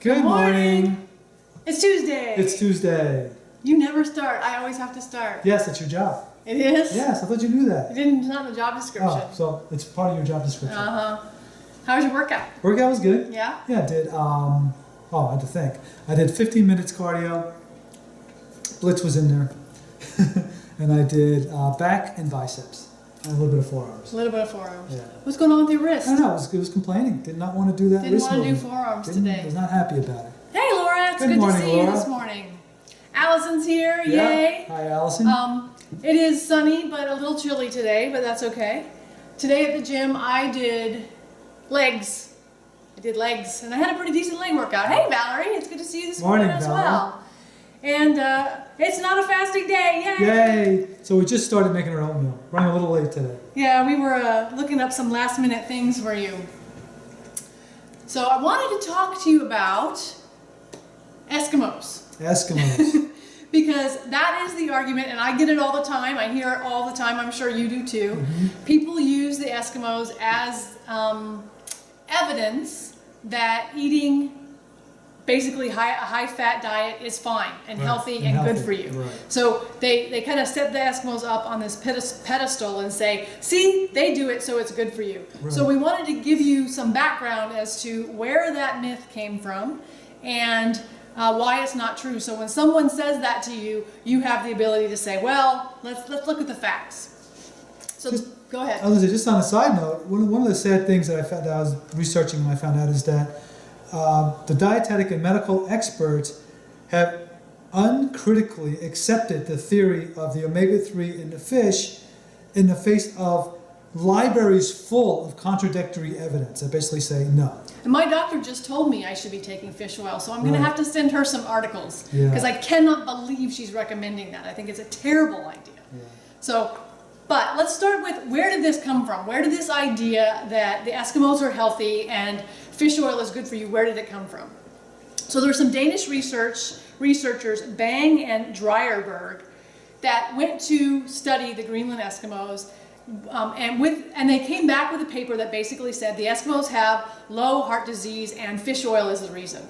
Good morning. It's Tuesday. It's Tuesday. You never start. I always have to start. Yes, that's your job. It is? Yes, I thought you knew that. It's not in the job description. Oh, so it's part of your job description. Uh-huh. How was your workout? Workout was good. Yeah? Yeah, I did, I had to think. I did 15 minutes cardio. Blitz was in there. And I did back and biceps. And a little bit of forearms. A little bit of forearms. Yeah. What's going on with your wrist? I don't know, it was complaining. Did not want to do that Didn't wrist want to do movement. forearms Didn't- today. Was not happy about it. Hey, Laura. It's Good good morning, to see Laura. you this morning. Allison's here. Yeah. Yay. Hi, Allison. It is sunny, but a little chilly today, but that's okay. Today at the gym, I did legs. And I had a pretty decent leg workout. Hey, Valerie, it's good to see you this morning as Valerie. well. And it's not a fasting day, yay! Yay! So we just started making our oatmeal. Running a little late today. Yeah, we were looking up some last minute things for you. So I wanted to talk to you about Eskimos. Eskimos. Because that is the argument, and I get it all the time. I hear it all the time. I'm sure you do too. Mm-hmm. People use the Eskimos as evidence that eating basically a high-fat diet is fine and Right. healthy and good for you. Right. So they kind of set the Eskimos up on this pedestal and say, see, they do it, so it's good for you. Right. So we wanted to give you some background as to where that myth came from and why it's not true. So when someone says that to you, you have the ability to say, well, let's look at the facts. So go ahead. I was just on a side note, one of the sad things that I was researching and I found out is that the dietetic and medical experts have uncritically accepted the theory of the omega-3 in the fish in the face of libraries full of contradictory evidence that basically say no. And my doctor just told me I should be taking fish oil, so I'm going to Right. have to send her some articles Yeah. because I cannot believe she's recommending that. I think it's a terrible idea. Yeah. So, but let's start with where did this come from? Where did this idea that the Eskimos are healthy and fish oil is good for you, where did it come from? So there's some Danish researchers, Bang and Dreyerberg, that went to study the Greenland Eskimos. And they came back with a paper that basically said the Eskimos have low heart disease and fish oil is the reason.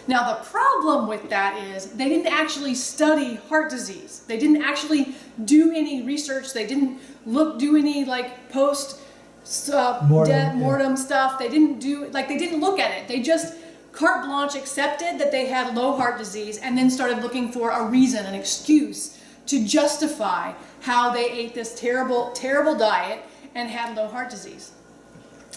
Now the problem with that is they didn't actually study heart disease. They didn't actually do any research. They didn't do any like mortem stuff. They didn't look at it. They just carte blanche accepted that they had low heart disease and then started looking for a reason, an excuse to justify how they ate this terrible, terrible diet and had low heart disease.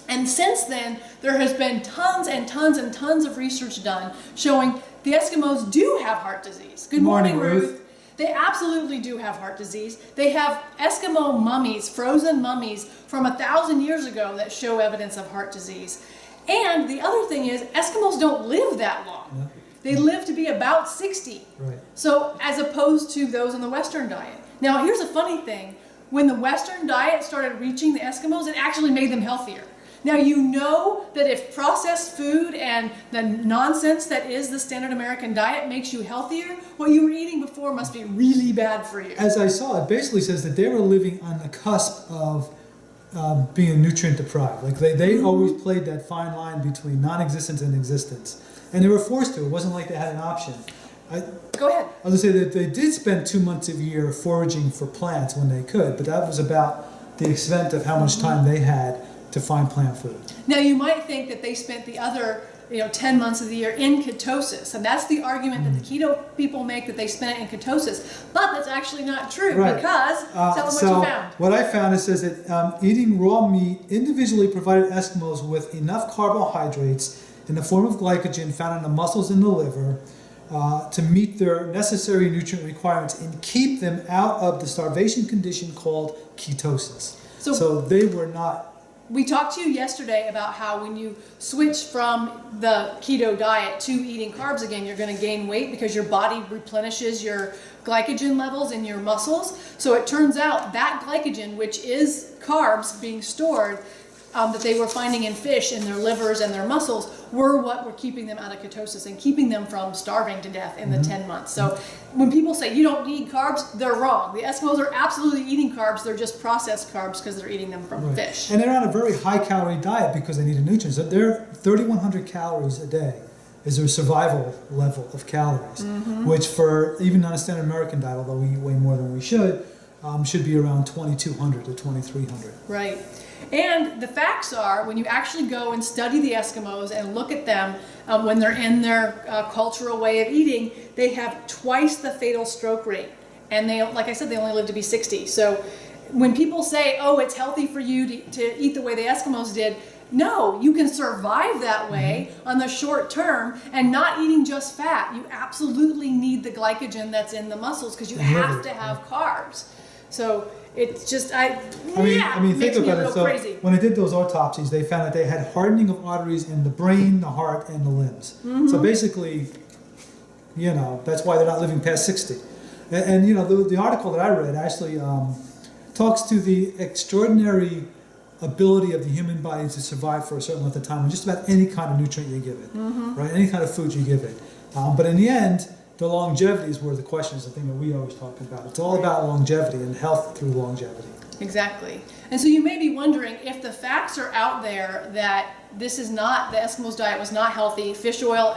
And since then, there has been tons and tons and tons of research done showing the Eskimos do have heart disease. Good morning, Ruth. They absolutely do have heart disease. They have Eskimo mummies, frozen mummies from 1,000 years ago that show evidence of heart disease. And the other thing is, Eskimos don't live that long. No. They live to be about 60. Right. So as opposed to those in the Western diet. Now here's a funny thing. When the Western diet started reaching the Eskimos, it actually made them healthier. Now you know that if processed food and the nonsense that is the standard American diet makes you healthier, what you were eating before must be really bad for you. As I saw, it basically says that they were living on the cusp of being nutrient deprived. Like they always played that fine line between non-existence and existence. And they were forced to. It wasn't like they had an option. Go ahead. I was going to say that they did spend 2 months a year foraging for plants when they could, but that was about the extent of how much time they had to find plant food. Now you might think that they spent the other 10 months of the year in ketosis, and that's the argument that the keto people make, that they spent it in ketosis, but that's actually not true. Right. Because tell them what you found. What I found, it says that eating raw meat individually provided Eskimos with enough carbohydrates in the form of glycogen found in the muscles in the liver to meet their necessary nutrient requirements and keep them out of the starvation condition called ketosis. So they were not. We talked to you yesterday about how when you switch from the keto diet to eating carbs again, you're going to gain weight because your body replenishes your glycogen levels in your muscles. So it turns out that glycogen, which is carbs being stored, that they were finding in fish in their livers and their muscles, were what were keeping them out of ketosis and keeping them from starving to death in the 10 months. So when people say you don't need carbs, they're wrong. The Eskimos are absolutely eating carbs. They're just processed carbs because they're eating them from fish. And they're on a very high calorie diet because they need the nutrients. So they're 3,100 calories a day is their survival level of calories, which for even on a standard American diet, although we eat way more than we should be around 2,200 to 2,300. Right. And the facts are, when you actually go and study the Eskimos and look at them when they're in their cultural way of eating, they have twice the fatal stroke rate. And they, like I said, they only live to be 60. So when people say, oh, it's healthy for you to eat the way the Eskimos did, no, you can survive that way on the short term and not eating just fat. You absolutely need the glycogen that's in the muscles because you have to have carbs. So it's just, I mean, think about it. So crazy. when they did those autopsies, they found that they had hardening of arteries in the brain, the heart, and the limbs. So basically, that's why they're not living past 60. And the article that I read actually talks to the extraordinary ability of the human body to survive for a certain length of time on just about any kind of nutrient you give it, right? Any kind of food you give it. But in the end, the longevity is where the question is, the thing that we always talk about. It's all about longevity and health through longevity. Exactly. And so you may be wondering if the facts are out there that this is not, the Eskimos diet was not healthy, fish oil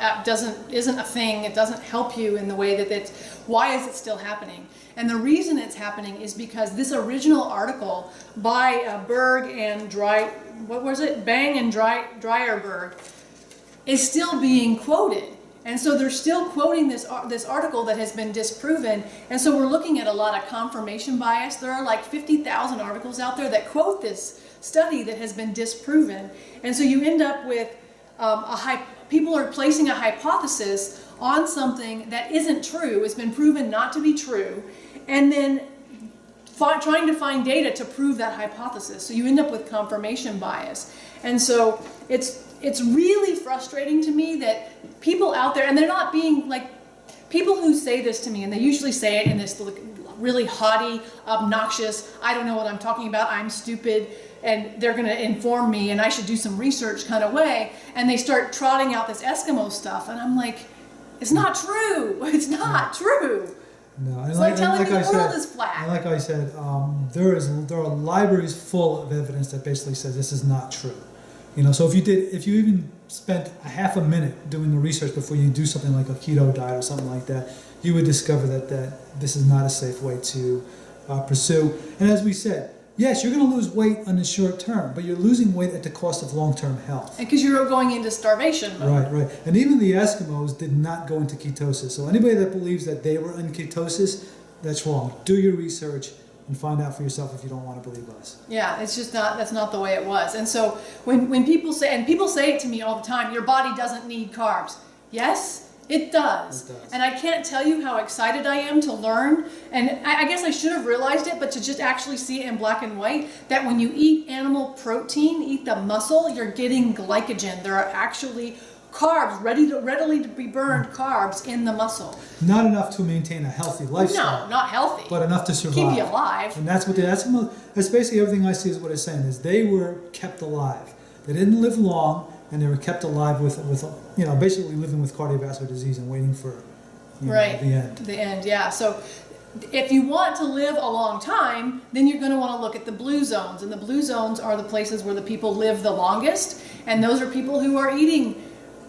isn't a thing, it doesn't help you in the way that it's, why is it still happening? And the reason it's happening is because this original article by Berg and Bang and Dreyerberg is still being quoted. And so they're still quoting this article that has been disproven. And so we're looking at a lot of confirmation bias. There are like 50,000 articles out there that quote this study that has been disproven. And so you end up with people are placing a hypothesis on something that isn't true, it's been proven not to be true, and then trying to find data to prove that hypothesis. So you end up with confirmation bias. And so it's really frustrating to me that people out there, and they're not being like, people who say this to me, and they usually say it in this really haughty, obnoxious, I don't know what I'm talking about, I'm stupid, and they're going to inform me and I should do some research kind of way, and they start trotting out this Eskimo stuff, and I'm like, it's not true. It's not true. No, and it's like telling me the world is flat. And like I said, there are libraries full of evidence that basically says this is not true. So if you even spent a half a minute doing the research before you do something like a keto diet or something like that, you would discover that this is not a safe way to pursue. And as we said, yes, you're going to lose weight on the short term, but you're losing weight at the cost of long-term health. And because you're going into starvation mode. Right. And even the Eskimos did not go into ketosis. So anybody that believes that they were in ketosis, that's wrong. Do your research and find out for yourself if you don't want to believe us. Yeah, it's just that's not the way it was. And so when people say, and people say it to me all the time, your body doesn't need carbs. Yes, it does. And I can't tell you how excited I am to learn, and I guess I should have realized it, but to just actually see it in black and white, that when you eat animal protein, eat the muscle, you're getting glycogen. There are actually carbs, readily to be burned carbs in the muscle. Not enough to maintain a healthy lifestyle. No, not healthy. But enough to survive. Keep you alive. And that's what that's basically everything I see is what it's saying, is they were kept alive. They didn't live long, and they were kept alive with basically living with cardiovascular disease and waiting for the end. The end, yeah. So if you want to live a long time, then you're going to want to look at the blue zones. And the blue zones are the places where the people live the longest. And those are people who are eating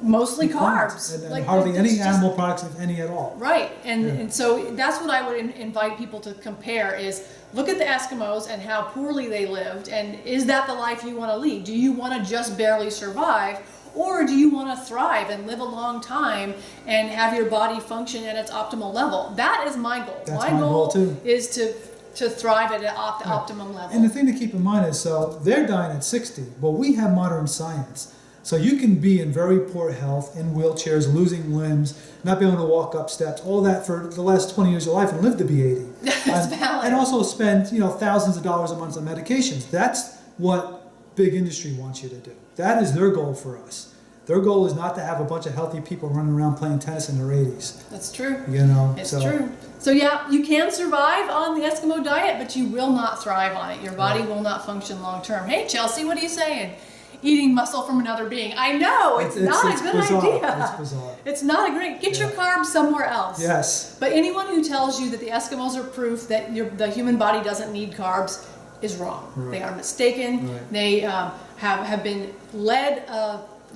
mostly carbs. And hardly any animal products, if any at all. Right. And so that's what I would invite people to compare is look at the Eskimos and how poorly they lived. And is that the life you want to lead? Do you want to just barely survive? Or do you want to thrive and live a long time and have your body function at its optimal level? That is my goal. That's my goal too. Is to thrive at the optimum level. And the thing to keep in mind is, so they're dying at 60. Well, we have modern science. So you can be in very poor health, in wheelchairs, losing limbs, not being able to walk up steps, all that for the last 20 years of your life and live to be 80. That's valid. And also spend thousands of dollars a month on medications. That's what big industry wants you to do. That is their goal for us. Their goal is not to have a bunch of healthy people running around playing tennis in their 80s. That's true. It's true. So yeah, you can survive on the Eskimo diet, but you will not thrive on it. Your body will not function long term. Hey, Chelsea, what are you saying? Eating muscle from another being. I know, it's not a good idea. It's bizarre. It's not a great, get your carbs somewhere else. Yes. But anyone who tells you that the Eskimos are proof that the human body doesn't need carbs is wrong. Right. They are mistaken. Right. They have been led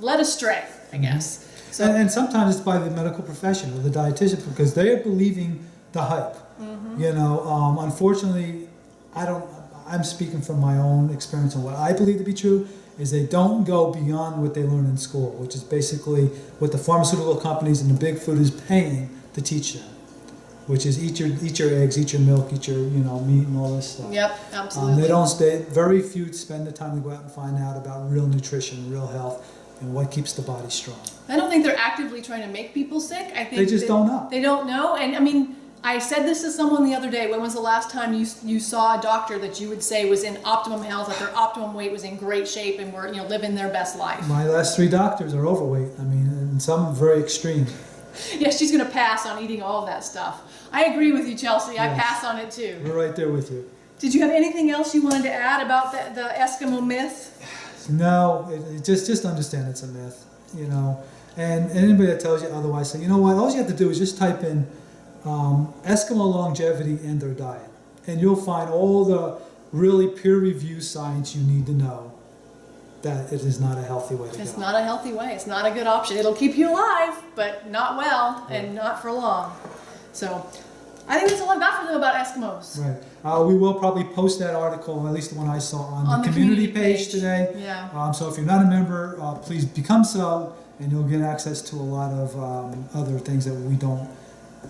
astray, I guess. So, And sometimes it's by the medical professional, the dietitian, because they are believing the hype. You know, unfortunately, I'm speaking from my own experience, and what I believe to be true is they don't go beyond what they learn in school, which is basically what the pharmaceutical companies and the big food is paying to teach them, which is eat your eggs, eat your milk, eat your meat and all this stuff. yep, absolutely. Very few spend the time to go out and find out about real nutrition, real health, and what keeps the body strong. I don't think they're actively trying to make people sick. I think They just don't know. They don't know, and I mean, I said this to someone the other day. When was the last time you saw a doctor that you would say was in optimum health, that their optimum weight was in great shape, and were living their best life? My last 3 doctors are overweight. I mean, and some very extreme. Yeah, she's going to pass on eating all of that stuff. I agree with you, Chelsea. I Yes. pass on it too. We're right there with you. Did you have anything else you wanted to add about the Eskimo myth? No, just understand it's a myth, And anybody that tells you otherwise, say, you know what? All you have to do is just type in Eskimo longevity and their diet, and you'll find all the really peer-reviewed science you need to know that it is not a healthy way to go. It's not a healthy way. It's not a good option. It'll keep you alive, but not well, and not for long. So, I think that's all I've got for them about Eskimos. Right. We will probably post that article, at least the one I saw, on the community page today. Yeah. So if you're not a member, please become so, and you'll get access to a lot of other things that we don't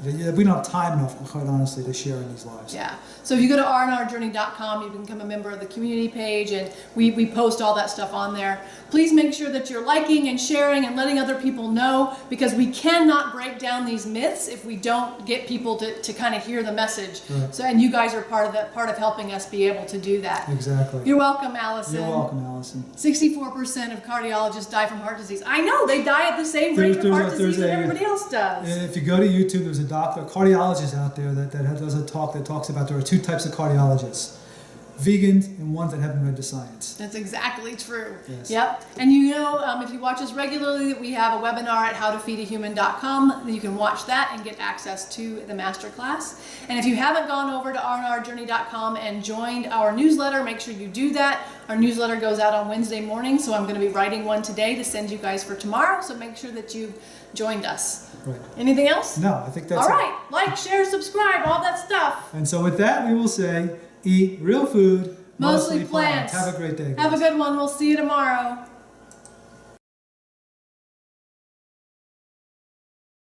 have time enough, quite honestly, to share in these lives. Yeah. So if you go to rnrjourney.com, you can become a member of the community page, and we post all that stuff on there. Please make sure that you're liking and sharing and letting other people know, because we cannot break down these myths if we don't get people to kind of hear the message. Right. So, and you guys are part of helping us be able to do that. Exactly. You're welcome, Allison. You're welcome, Allison. 64% of cardiologists die from heart disease. I know, they die at the same rate of heart disease that everybody else does. If you go to YouTube, there's a doctor, a cardiologist out there that does a talk that talks about there are 2 types of cardiologists. Vegans and ones that haven't read the science. That's exactly true. Yes. Yep. And if you watch us regularly, we have a webinar at howtofeedahuman.com. You can watch that and get access to the masterclass. And if you haven't gone over to rnrjourney.com and joined our newsletter, make sure you do that. Our newsletter goes out on Wednesday morning, so I'm going to be writing one today to send you guys for tomorrow. So make sure that you've joined us. Right. Anything else? No, I think that's all it. right. Like, share, subscribe, all that stuff. And so with that, we will say, eat real food, Mostly plants. Have a great day, guys. Have a good one. We'll see you tomorrow.